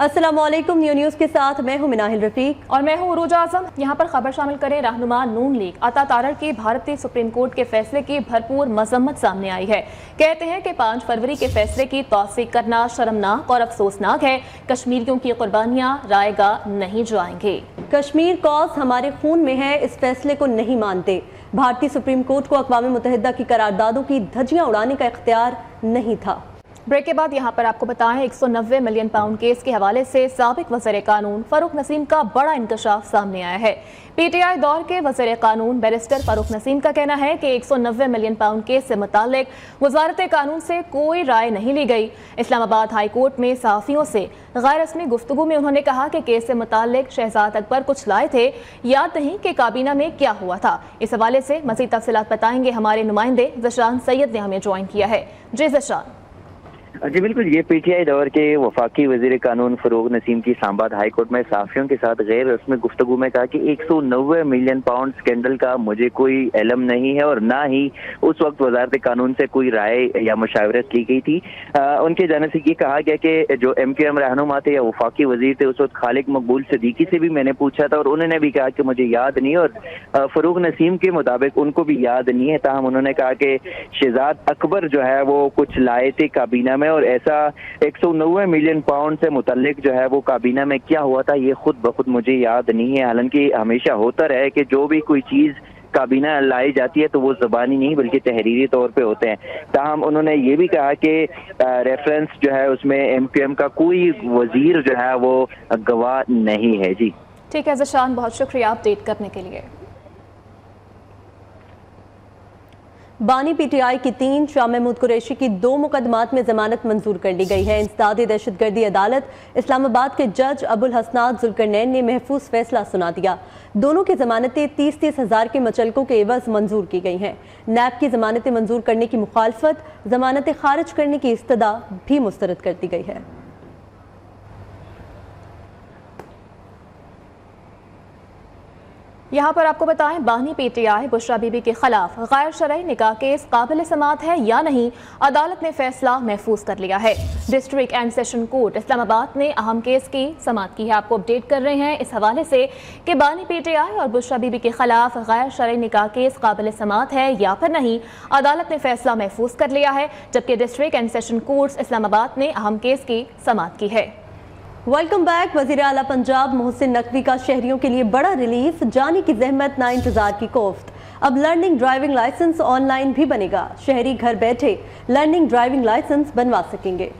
अस्सलामुअलैकुम, new news के साथ मैं हूं मिनाहिल रफीक और मैं हूं उरूज आजम। यहां पर खबर शामिल करें। रहनुमा नून लीग अता तारड़ की भारतीय सुप्रीम कोर्ट के फैसले की भरपूर मजम्मत सामने आई है। कहते हैं कि 5 फरवरी के फैसले की तौसीक करना शर्मनाक और अफसोसनाक है। कश्मीरियों की कुर्बानियां रायगाह नहीं जाएंगे। कश्मीर कॉज हमारे खून में है, इस फैसले को नहीं मानते। भारतीय सुप्रीम कोर्ट को अक़वाम मुत्तहिदा की करारदादों की धज्जियां उड़ाने का इख्तियार नहीं था। ब्रेक के बाद यहाँ पर आपको बताएं 190 मिलियन पाउंड केस के हवाले से साबिक वज़ीर कानून फारूक नसीम का बड़ा इंकशाफ सामने आया है। पीटीआई दौर के वज़ीर कानून बैरिस्टर फारूक नसीम का कहना है कि 190 मिलियन पाउंड केस से मुतालिक वज़ारत कानून से कोई राय नहीं ली गई। इस्लामाबाद हाई कोर्ट में सहाफ़ियों से गैर रस्मी गुफ्तगू में उन्होंने कहा कि केस से मुतालिक शहजाद अकबर कुछ लाए थे, याद नहीं कि काबीना में क्या हुआ था। इस हवाले से मज़ीद तफसीलात बताएंगे हमारे नुमाइंदे ज़शान सैयद ने हमें ज्वाइन किया है। जी ज़शान। जी बिल्कुल, ये पीटीआई दौर के वफाकी वज़ीर कानून फारूक नसीम की इस्लामाबाद हाई कोर्ट में सहाफ़ियों के साथ गैर रस्मी गुफ्तगू में कहा कि 190 मिलियन पाउंड स्कैंडल का मुझे कोई इल्म नहीं है और ना ही उस वक्त वजारत कानून से कोई राय या मुशावरत की गई थी। उनके जाने से ये कहा गया कि जो MQM रहनुमा थे या वफाकी वज़ीर थे उस वक्त खालिक मकबूल सिद्दीकी से भी मैंने पूछा था और उन्होंने भी कहा कि मुझे याद नहीं, और फारूक नसीम के मुताबिक उनको भी याद नहीं है। ताहम उन्होंने कहा कि शहजाद अकबर जो है वो कुछ लाए थे काबीना में, और ऐसा 190 मिलियन पाउंड से मुतल्लिक जो है वो काबीना में क्या हुआ था ये खुद ब खुद मुझे याद नहीं है। हालांकि हमेशा होता रहे कि जो भी कोई चीज़ काबीना लाई जाती है तो वो ज़बानी नहीं बल्कि तहरीरी तौर पे होते हैं। ताहम उन्होंने ये भी कहा कि रेफरेंस जो है उसमें MQM का कोई वजीर जो है वो गवाह नहीं है। जी ठीक है ज़शान, बहुत शुक्रिया अपडेट करने के लिए। बानी PTI की 3 शाह महमूद कुरैशी की 2 मुकदमात में जमानत मंजूर कर ली गई है। इंसदादी दहशतगर्दी अदालत इस्लामाबाद के जज अबुल हसनात जुल्करनैन ने महफूज फैसला सुना दिया। दोनों की जमानतें 30-30 हज़ार के मचलकों के एवज मंजूर की गई हैं। नैब की जमानतें मंजूर करने की मुखालफत, जमानतें खारिज करने की इस्तदा भी मुस्तरद कर दी गई है। यहाँ पर आपको बताएं बानी PTI बुशरा बीबी के खिलाफ गैर शरई निकाह केस काबिल समात है या नहीं, अदालत ने फैसला महफूज कर लिया है। District and session court Islamabad ने अहम केस की समात की है। आपको अपडेट कर रहे हैं इस हवाले से कि बानी PTI और बुशरा बीबी के खिलाफ गैर शरई निकाह केस काबिल समात है या फिर नहीं, अदालत ने फैसला महफूज कर लिया है, जबकि district and session court Islamabad ने अहम केस की समात की है। Welcome back. वज़ीर आला पंजाब मोहसिन नकवी का शहरियों के लिए बड़ा रिलीफ, जाने की जहमत ना इंतजार की कोफ्त। अब लर्निंग ड्राइविंग लाइसेंस ऑनलाइन भी बनेगा। शहरी घर बैठे लर्निंग ड्राइविंग लाइसेंस बनवा सकेंगे।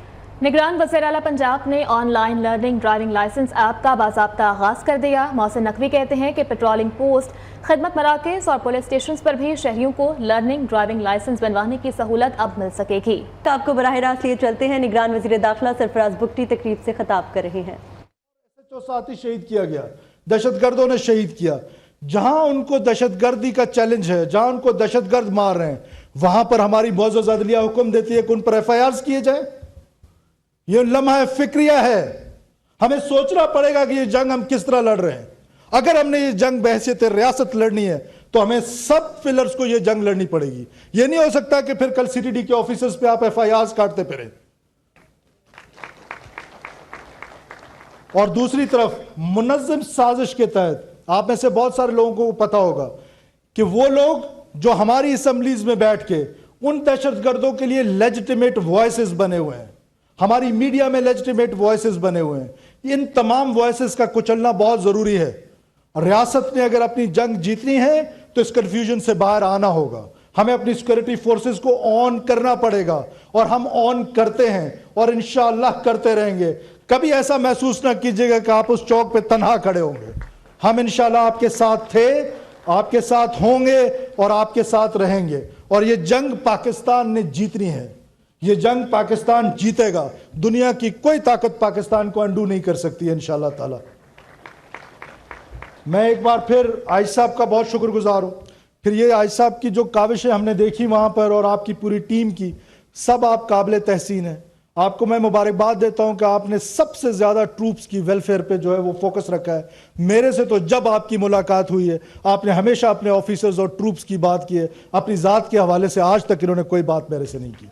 निगरान वज़ीर आला पंजाब ने online learning driving license app का बाज़ाब्ता आगाज़ कर दिया। मोहसिन नकवी कहते हैं कि पेट्रोलिंग पोस्ट, खिदमत मराकज़ और पुलिस स्टेशन पर भी शहरियों को लर्निंग ड्राइविंग लाइसेंस बनवाने की सहूलत अब मिल सकेगी। तो आपको बराह रास्त लिए चलते हैं। निगरान वज़ीर दाखिला सरफराज बुगटी तकरीब से खिताब कर रहे हैं। साथी शहीद किया गया, दहशतगर्दों ने शहीद किया। जहां उनको दहशतगर्दी का चैलेंज है, जहां उनको दहशतगर्द मार रहे हैं, वहां पर हमारी मुअज़्ज़ज़ अदलिया हुक्म देती है कि उन पर FIRs किए जाए। ये लम्हा फिक्रिया है, हमें सोचना पड़ेगा कि ये जंग हम किस तरह लड़ रहे हैं। अगर हमने ये जंग बहैसियत रियासत लड़नी है तो हमें सब पिलर्स को ये जंग लड़नी पड़ेगी। ये नहीं हो सकता कि फिर कल CTD के ऑफिसर्स पे आप FIRs काटते फिरे। और दूसरी तरफ मुनज़्ज़म साजिश के तहत आप में से बहुत सारे लोगों को पता होगा कि वो लोग जो हमारी असेंबलीज में बैठ के उन दहशतगर्दों के लिए लेजिटिमेट वॉइसेस बने हुए हैं, हमारी मीडिया में लेजिटिमेट वॉइसेस बने हुए हैं, इन तमाम वॉइसेस का कुचलना बहुत जरूरी है। रियासत ने अगर अपनी जंग जीतनी है तो इस कंफ्यूजन से बाहर आना होगा। हमें अपनी सिक्योरिटी फोर्सेस को ऑन करना पड़ेगा और हम ऑन करते हैं और इंशाअल्लाह करते रहेंगे। कभी ऐसा महसूस ना कीजिएगा कि आप उस चौक पे तन्हा खड़े होंगे। हम इंशाअल्लाह आपके साथ थे, आपके साथ होंगे और आपके साथ रहेंगे। और ये जंग पाकिस्तान ने जीतनी है, ये जंग पाकिस्तान जीतेगा। दुनिया की कोई ताकत पाकिस्तान को अंडू नहीं कर सकती है इंशाअल्लाह ताला। मैं एक बार फिर आइज साहब का बहुत शुक्रगुजार हूँ। फिर ये आइज साहब की जो काविशें हमने देखी वहाँ पर और आपकी पूरी टीम की, सब आप काबिल तहसीन हैं। आपको मैं मुबारकबाद देता हूँ कि आपने सबसे ज़्यादा ट्रूप्स की वेलफेयर पे जो है वो फोकस रखा है। मेरे से तो जब आपकी मुलाकात हुई है आपने हमेशा अपने ऑफिसर्स और ट्रूप्स की बात की है। अपनी ज़ात के हवाले से आज तक इन्होंने कोई बात मेरे से नहीं की।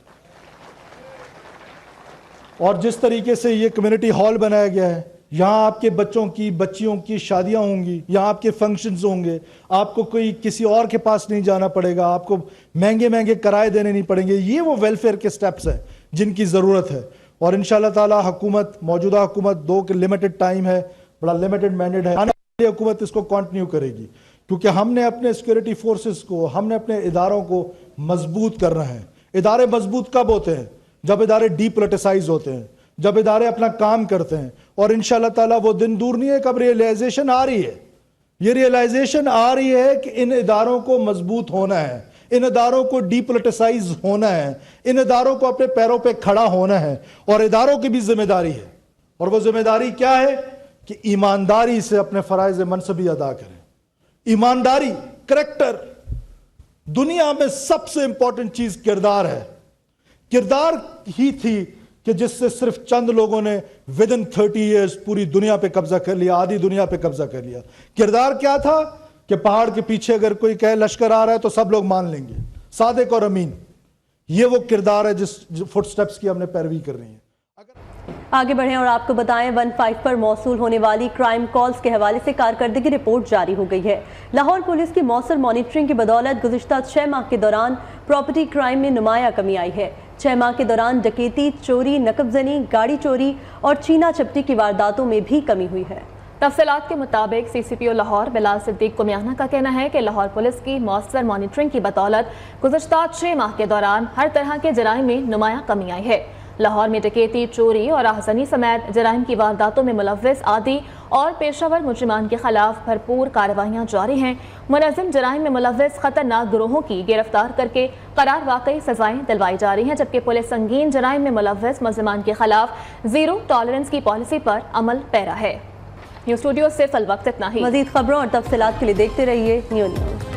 اور جس طریقے سے یہ کمیونٹی ہال بنایا گیا ہے، یہاں آپ کے بچوں کی بچیوں کی شادیاں ہوں گی، یہاں آپ کے فنکشنز ہوں گے، آپ کو کوئی کسی اور کے پاس نہیں جانا پڑے گا، آپ کو مہنگے مہنگے کرائے دینے نہیں پڑیں گے. یہ وہ ویلفیئر کے سٹیپس ہیں جن کی ضرورت ہے. اور انشاءاللہ تعالی موجودہ حکومت 2 کے لمیٹڈ ٹائم ہے، بڑا لمیٹڈ مینڈیٹ ہے، آنے والی حکومت اس کو کنٹینیو کرے گی، کیونکہ ہم نے اپنے سیکورٹی فورسز کو، ہم نے اپنے اداروں کو مضبوط کرنا ہے. ادارے مضبوط کب ہوتے ہیں؟ جب ادارے ڈی پولیٹیسائز ہوتے ہیں، جب ادارے اپنا کام کرتے ہیں. اور انشاءاللہ تعالیٰ وہ دن دور نہیں ہے کب ریئلائزیشن آ رہی ہے. یہ ریئلائزیشن آ رہی ہے کہ ان اداروں کو مضبوط ہونا ہے، ان اداروں کو ڈی پولیٹیسائز ہونا ہے، ان اداروں کو اپنے پیروں پہ کھڑا ہونا ہے. اور اداروں کی بھی ذمہ داری ہے، اور وہ ذمہ داری کیا ہے کہ ایمانداری سے اپنے فرائض منصبی ادا کریں. ایمانداری، کریکٹر. دنیا میں سب سے امپورٹنٹ چیز کردار ہے. کردار ہی تھی کہ جس سے صرف چند لوگوں نے ودن 30 ایئرز پوری دنیا پہ قبضہ کر لیا، آدھی دنیا پہ قبضہ کر لیا. کردار کیا تھا کہ پہاڑ کے پیچھے اگر کوئی کہے لشکر آ رہا ہے تو سب لوگ مان لیں گے، صادق اور امین. یہ وہ کردار ہے جس فٹ سٹیپس کی ہم نے پیروی کر رہی ہے. آگے بڑھیں اور آپ کو بتائیں 15 پر موصول ہونے والی کرائم کالز کے حوالے سے کارکردگی رپورٹ جاری ہو گئی ہے. لاہور پولیس کی مؤثر مانیٹرنگ کی بدولت گزشتہ 6 ماہ کے دوران پراپرٹی کرائم میں نمایاں کمی آئی ہے. 6 ماہ کے دوران ڈکیتی، چوری، نقب زنی، گاڑی چوری اور چینا چپٹی کی وارداتوں میں بھی کمی ہوئی ہے. تفصیلات کے مطابق سی سی پی او لاہور بلال صدیق کمیانہ کا کہنا ہے کہ لاہور پولیس کی مؤثر مانیٹرنگ کی بدولت گزشتہ 6 ماہ کے دوران ہر طرح کے جرائم میں نمایاں کمی آئی ہے. لاہور میں ڈکیتی، چوری اور راہزنی سمیت جرائم کی وارداتوں میں ملوث آدی اور پیشہ ور مجرمان کے خلاف بھرپور کارروائیاں جاری ہیں. منظم جرائم میں ملوث خطرناک گروہوں کی گرفتار کر کے قرار واقعی سزائیں دلوائی جا رہی ہیں، جبکہ پولیس سنگین جرائم میں ملوث ملزمان کے خلاف زیرو ٹالرنس کی پالیسی پر عمل پیرا ہے. نیوز اسٹوڈیو سے فی الوقت اتنا ہی. مزید خبروں اور تفصیلات کے لیے دیکھتے رہیے نیو نیوز.